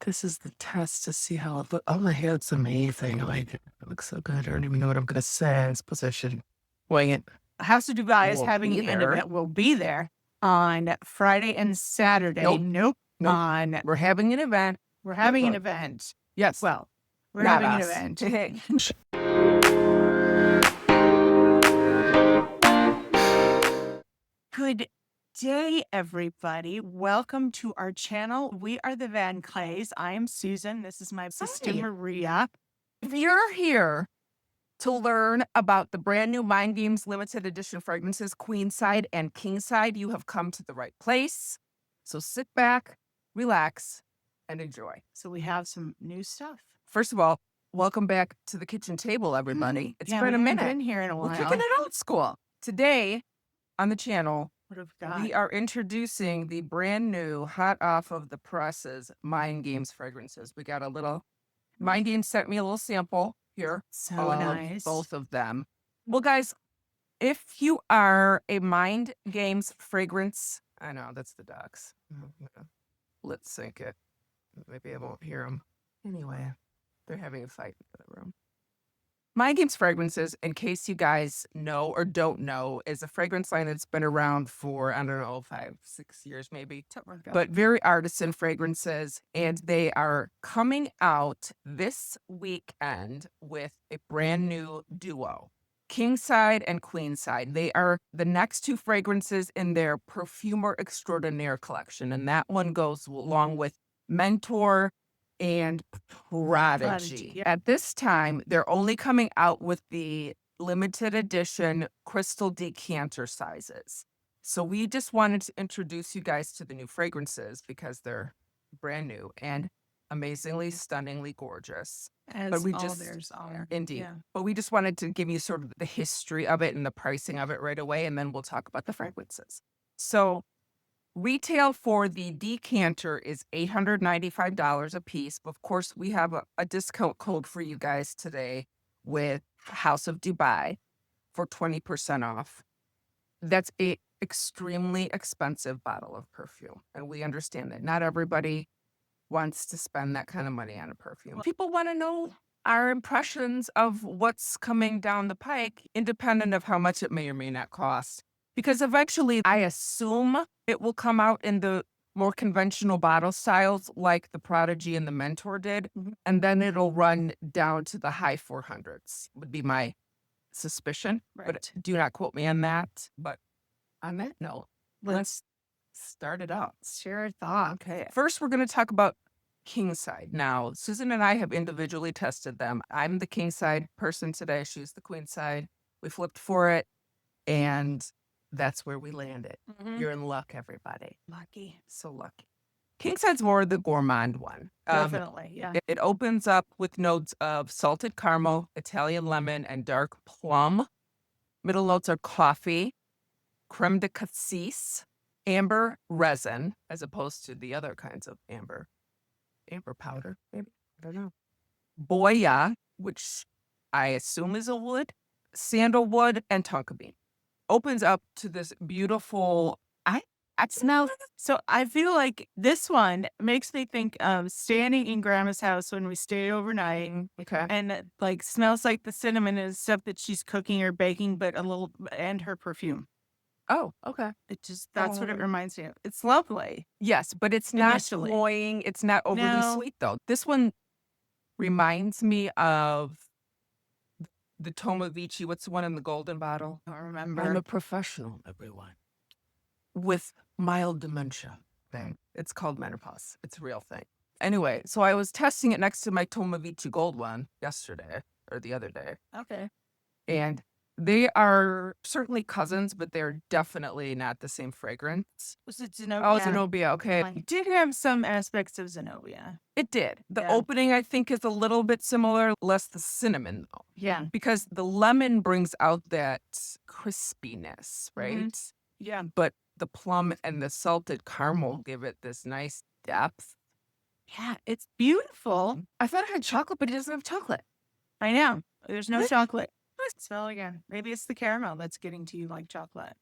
This is the test to see how it looks. Oh, my hair's amazing. Like, it looks so good. I don't even know what I'm gonna say in this position. Wing it. House of Dubai is We'll having be an there. event. We'll be there on Friday and Saturday. Nope. Nope. Nope. We're having an event. We're Look, having an look. event. Yes. Well, we're Not having an us. event. Good day, everybody. Welcome to our channel. We are the VanKleys. I am Susan. This is my sister Hi. Maria. If you're here to learn about the brand new Mind Games limited edition fragrances, Queenside and Kingside, you have come to the right place. So sit back, relax, and enjoy. So we have some new stuff. First of all, welcome back to the kitchen table, everybody. It's Yeah, been a we haven't minute. been here in a We're while. kicking it old school. Today on the channel, What have we got? we are introducing the brand new, hot off of the presses, Mind Games fragrances. We got a little, Mind Games sent me a little sample here So of nice. both of them. Well, guys, if you are a Mind Games fragrance, I know that's the ducks. Let's sync it. Maybe I won't hear them. Anyway, they're having a fight in the other room. Mind Games fragrances, in case you guys know or don't know, is a fragrance line that's been around for, I don't know, 5-6 years maybe, but very artisan fragrances. And they are coming out this weekend with a brand new duo, Kingside and Queenside. They are the next two fragrances in their Perfumer Extraordinaire collection. And that one goes along with Mentor and Prodigy. Yeah. At this time, they're only coming out with the limited edition crystal decanter sizes. So we just wanted to introduce you guys to the new fragrances because they're brand new and amazingly, stunningly gorgeous. As we all just- theirs are. Indeed. Yeah. But we just wanted to give you sort of the history of it and the pricing of it right away, and then we'll talk about the fragrances. So retail for the decanter is $895 a piece. Of course, we have a discount code for you guys today with House of Dubai for 20% off. That's a extremely expensive bottle of perfume. And we understand that not everybody wants to spend that kind of money on a perfume. People want to know our impressions of what's coming down the pike, independent of how much it may or may not cost. Because eventually, I assume it will come out in the more conventional bottle styles like the Prodigy and the Mentor did. And then it'll run down to the high 400s, would be my suspicion. But Right. do not quote me on that. But on that note, let's start it out. Share a thought. Okay. First, we're going to talk about Kingside. Now, Susan and I have individually tested them. I'm the Kingside person today. She's the Queenside. We flipped for it, and that's where we landed. You're in luck, everybody. Lucky. So lucky. Kingside's more the gourmand one. Definitely. Yeah. It opens up with notes of salted caramel, Italian lemon, and dark plum. Middle notes are coffee, creme de cassis, amber resin, as opposed to the other kinds of amber powder, maybe. I don't know. Boya, which I assume is a wood, sandalwood, and tonka bean. Opens up to this beautiful. I smell. So I feel like this one makes me think of standing in Grandma's house when we stayed overnight, Okay. and it, like, smells like the cinnamon and stuff that she's cooking or baking, but a little, and her perfume. Oh, okay. It just, that's what it Oh. reminds me of. It's lovely. Yes, but it's not Initially. cloying. It's not overly No. sweet, though. This one reminds me of the Tomovici. What's the one in the golden bottle? I don't I'm remember. a professional, everyone. With mild dementia thing. It's called menopause. It's a real thing. Anyway, so I was testing it next to my Tomovici gold one yesterday or the other day. Okay. And they are certainly cousins, but they're definitely not the same fragrance. Was it Zenobia? Oh, Zenobia. Okay. It did have some aspects of Zenobia. It did. The Yeah. opening, I think, is a little bit similar, less the cinnamon, though. Yeah. Because the lemon brings out that crispiness, right? Yeah. But the plum and the salted caramel give it this nice depth. Yeah. It's beautiful. I thought it had chocolate, but it doesn't have chocolate. I know. There's no What? chocolate. Smell again. Maybe it's the caramel that's getting to you like chocolate.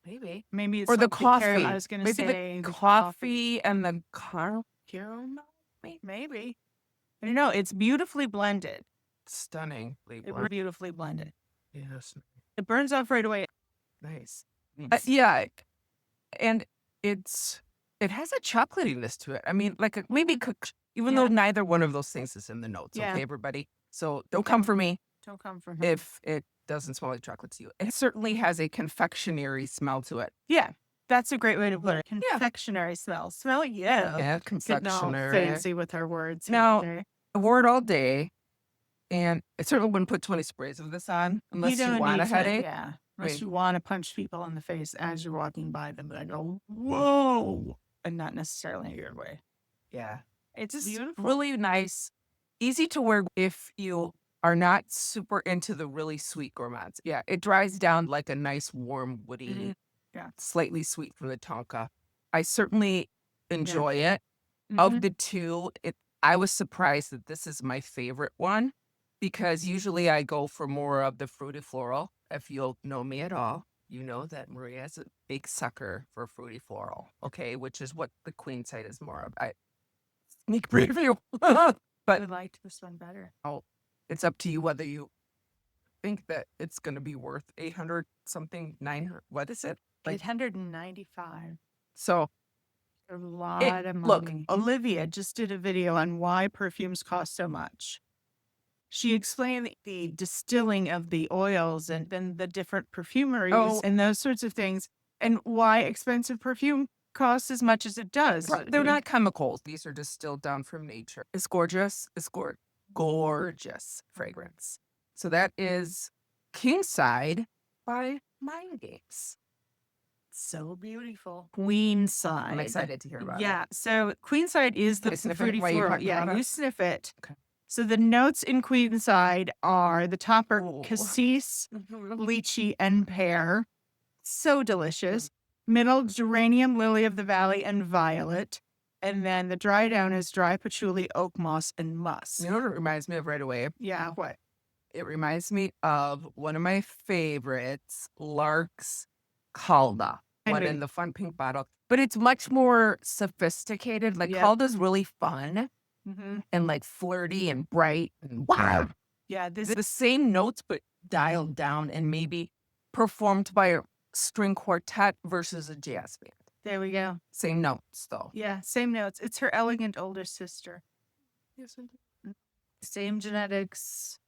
Maybe. Maybe it's Or the like coffee. caramel. I was going to Maybe say the coffee and the caramel. Maybe. I don't know. It's beautifully blended. Stunningly Beautifully blended. Yes. It burns off right away. Nice. Yeah, and it has a chocolatiness to it. I mean, like maybe cooked, even though neither one of those things is in the notes. Yeah. Okay, everybody. So don't come for me Don't come for him. if it doesn't smell like chocolate to you. It certainly has a confectionery smell to it. Yeah. That's a great way to put it. Confectionery smell. Smell it? Yeah. Yeah, Getting all confectionery. fancy with our words. Now, here. I wore it all day, and I certainly wouldn't put 20 sprays of this on unless you don't want a need to, headache. Yeah. Wait. Unless you want to punch people in the face as you're walking by them. I go, whoa. And not necessarily in your way. Yeah. It's Just beautiful. really nice, easy to wear if you are not super into the really sweet gourmands. Yeah, it dries down like a nice warm woody, slightly sweet from the tonka. I certainly enjoy it. Of the two, I was surprised that this is my favorite one because usually I go for more of the fruity floral. If you'll know me at all, you know that Maria's a big sucker for fruity floral, okay, which is what the Queenside is more of. I sneak preview. I But liked this one better. it's up to you whether you think that it's going to be worth 800 something, 900. What is it? Like, 895. so A lot of money. Olivia just did a video on why perfumes cost so much. She explained the distilling of the oils and then the different perfumeries and those sorts of things, and why expensive perfume costs as much as it does. they're not chemicals. These are distilled down from nature. It's gorgeous. It's gorgeous fragrance. So that is Kingside by VanKleys. So beautiful. Queenside. I'm excited to hear about it. Yeah. So Queenside is the I sniff it fruity while you floral. talk Yeah, about you it? sniff it. Okay. So the notes in Queenside are the top are Ooh. cassis, lychee, and pear. So delicious. Middle, geranium, lily of the valley, and violet. And then the dry down is dry patchouli, oak moss, and musk. You know what it reminds me of right away? Yeah, what? It reminds me of one of my favorites, Lark's Calda. One in the fun pink bottle. But it's much more sophisticated. Like Calda's really fun and like flirty and bright and wow. Yeah, this The same notes, but dialed down and maybe performed by a string quartet versus a jazz band. there we go. Same notes, though. Yeah, same notes. It's her elegant older sister. Yes, Same genetics.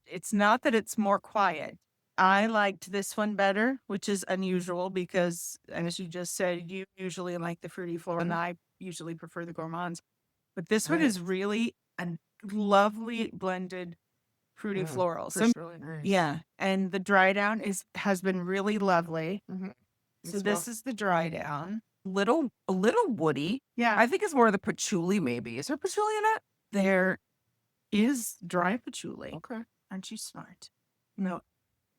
It's not that it's more quiet. I liked this one better, which is unusual because, as you just said, you usually like the fruity floral, and I usually prefer the gourmands. But this one is really a lovely blended fruity floral. So really nice. yeah, and the dry down has been really lovely. So this is the dry down. a little woody. Yeah, I think it's more of the patchouli, maybe. Is there patchouli in it? there is dry patchouli. Okay. Aren't you smart? No,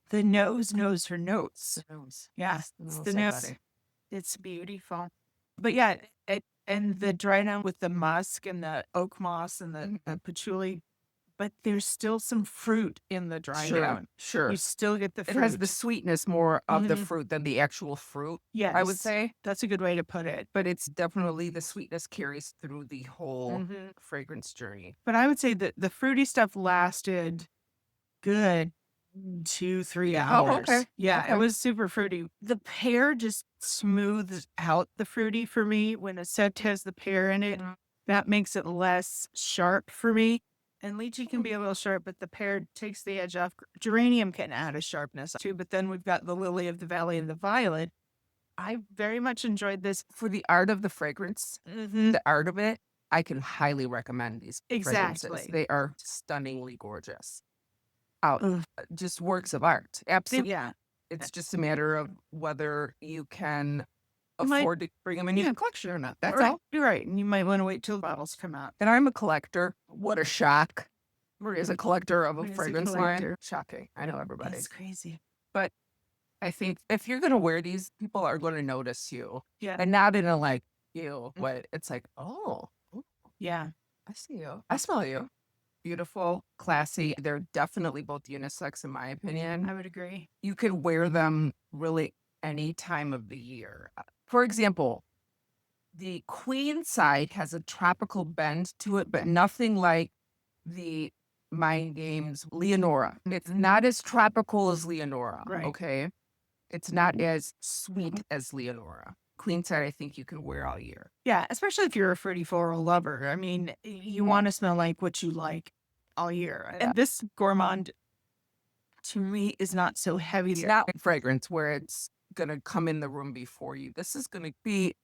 the nose knows her notes. The nose. Yeah, The it's nose, the nose. buddy. It's beautiful. But yeah, and the dry down with the musk and the oak moss and the patchouli, but there's still some fruit in the dry down. Sure. You still get the It fruit. has the sweetness more of the fruit than the actual fruit, Yes, I would say. that's a good way to put it. But it's definitely the sweetness carries through the whole fragrance journey. But I would say that the fruity stuff lasted good 2-3 hours. okay. Yeah, Okay. it was super fruity. The pear just smooths out the fruity for me. When a scent has the pear in it, that makes it less sharp for me. And lychee can be a little sharp, but the pear takes the edge off. Geranium can add a sharpness too, but then we've got the lily of the valley and the violet. I very much enjoyed this. For the art of the fragrance, the art of it, I can highly recommend these fragrances. Exactly. They are stunningly gorgeous. Just works of art. Absolutely. Yeah. It's just a matter of whether you can might- afford to bring them in your collection or not. That's Right. all. You're right. And you might want to wait till the bottles come out. And I'm a collector. What a shock. Maria's a collector of a Maria's a fragrance line. collector. Shocking. I know everybody. That's crazy. I think if you're going to wear these, people are going to notice you. Yeah. And not in a like, ew, but it's like, oh, Yeah. I see you. I smell you. Beautiful, classy. They're definitely both unisex, in my opinion. I would agree. You could wear them really any time of the year. For example, The Queenside has a tropical bend to it, but nothing like the Mind Games Leonora. It's not as tropical as Leonora, Right. okay? It's not as sweet as Leonora. Queenside, I think you can wear all year. Yeah, especially if you're a fruity floral lover. I mean, you want to smell like what you like all year. And this gourmand, to me, is not so heavy. It's not a fragrance where it's going to come in the room before you. This is going to be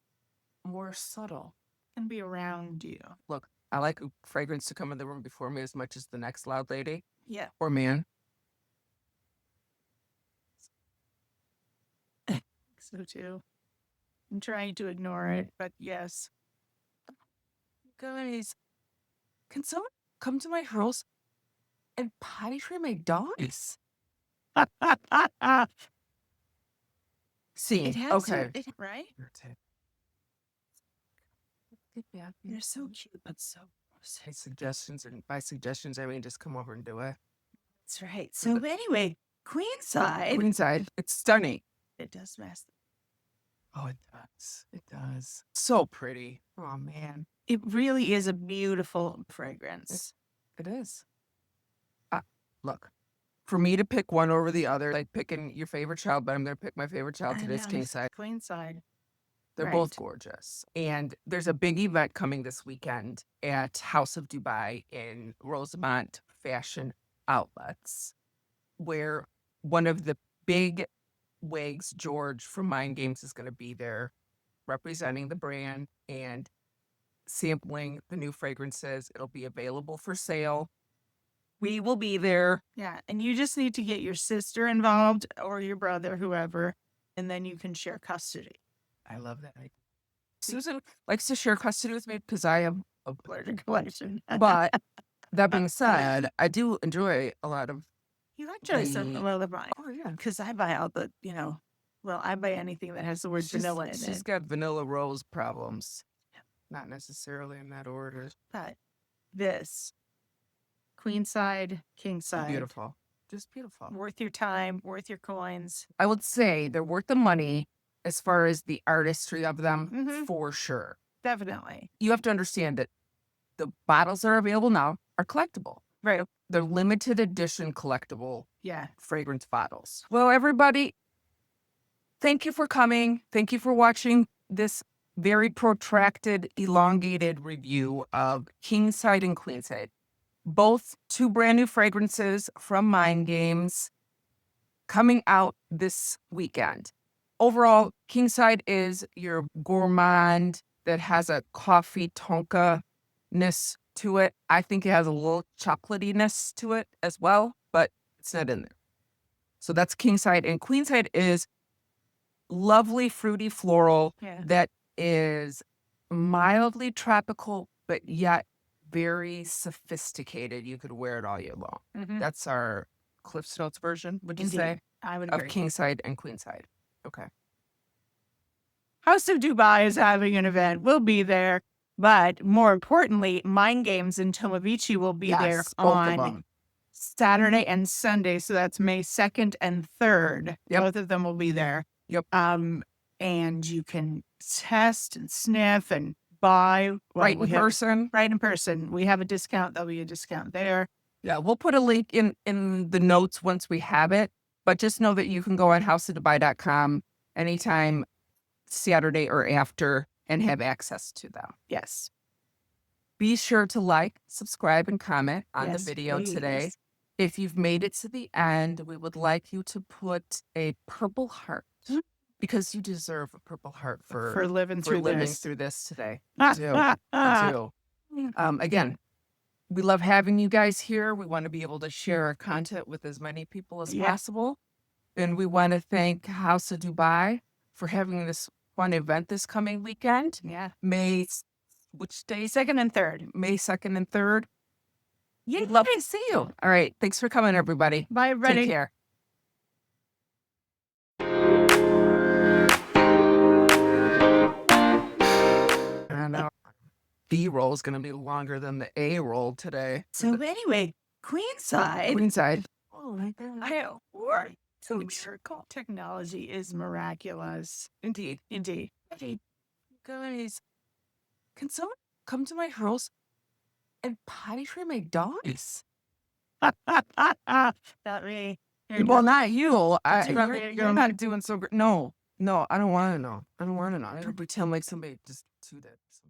more subtle. Can be around you. Look, I like a fragrance to come in the room before me as much as the next loud lady Yeah. or man. So too. I'm trying to ignore it, but yes. Guys, can someone come to my house and potty train my dogs? See, It has okay. to, right? You're so cute, but so gross. Hey, suggestions, and by suggestions, I mean just come over and do it. That's right. So anyway, Queenside. Queenside, it's stunning. It does mess. Oh, it does. It does. So pretty. Oh, man. It really is a beautiful fragrance. It is. Look, for me to pick one over the other, like picking your favorite child, but I'm going to pick my favorite child today's Kingside. Queenside. They're both gorgeous. And there's a big event coming this weekend at House of Dubai in Rosemont Fashion Outlets, where one of the big wigs, George from Mind Games, is going to be there representing the brand and sampling the new fragrances. It'll be available for sale. We will be there. Yeah. And you just need to get your sister involved or your brother, whoever, and then you can share custody. I love that. Susan likes to share custody with me because I have a Allergic collection. But that being said, I do enjoy a lot of. You enjoy some vanilla wine. Oh, yeah. Because I buy all the, well, I buy anything that has the word vanilla in She's it. got vanilla rose problems. Not necessarily in that order. But this, Queenside, Kingside. Beautiful. Just beautiful. Worth your time, worth your coins. I would say they're worth the money as far as the artistry of them, for sure. Definitely. You have to understand that the bottles that are available now are collectible. Right. They're limited edition collectible Yeah. fragrance bottles. Well, everybody, thank you for coming. Thank you for watching this very protracted, elongated review of Kingside and Queenside. Both two brand new fragrances from Mind Games coming out this weekend. Overall, Kingside is your gourmand that has a coffee tonka-ness to it. I think it has a little chocolatiness to it as well, but it's not in there. So that's Kingside. And Queenside is lovely, fruity floral that is mildly tropical, but yet very sophisticated. You could wear it all year long. That's our Cliff's Notes version, would you say? I would Of agree. Kingside and Queenside. Okay. House of Dubai is having an event. We'll be there. But more importantly, Mind Games in Tomavici will be there Yes, both of on them. Saturday and Sunday. So that's May 2nd and 3rd. Yep. Both of them will be there. Yep. And you can test and sniff and buy. Right in person. Right in person. We have a discount. There'll be a discount there. Yeah, we'll put a link in the notes once we have it. But just know that you can go on houseofdubai.com anytime Saturday or after and have access to them. Yes. Be sure to like, subscribe, and comment on the Yes, video please. today. If you've made it to the end, we would like you to put a purple heart because you deserve a purple heart for living through this today. You do. You do. Again, we love having you guys here. We want to be able to share our content with as many people as possible. And we want to thank House of Dubai for having this fun event this coming weekend. Yeah. Which day? 2nd and 3rd. May 2nd and 3rd. We'd love to see you. All right. Thanks for coming, everybody. Bye, everybody. Take care. I know. B roll is going to be longer than the A roll today. So anyway, Queenside. Queenside. Oh my God. Technology is miraculous. Indeed. Indeed. Guys, can someone come to my house and potty train my dogs? That way, Well, not you. It's probably You're your- not doing so great. No, no, I don't want to know. I don't want to know. I don't pretend like somebody just do that. So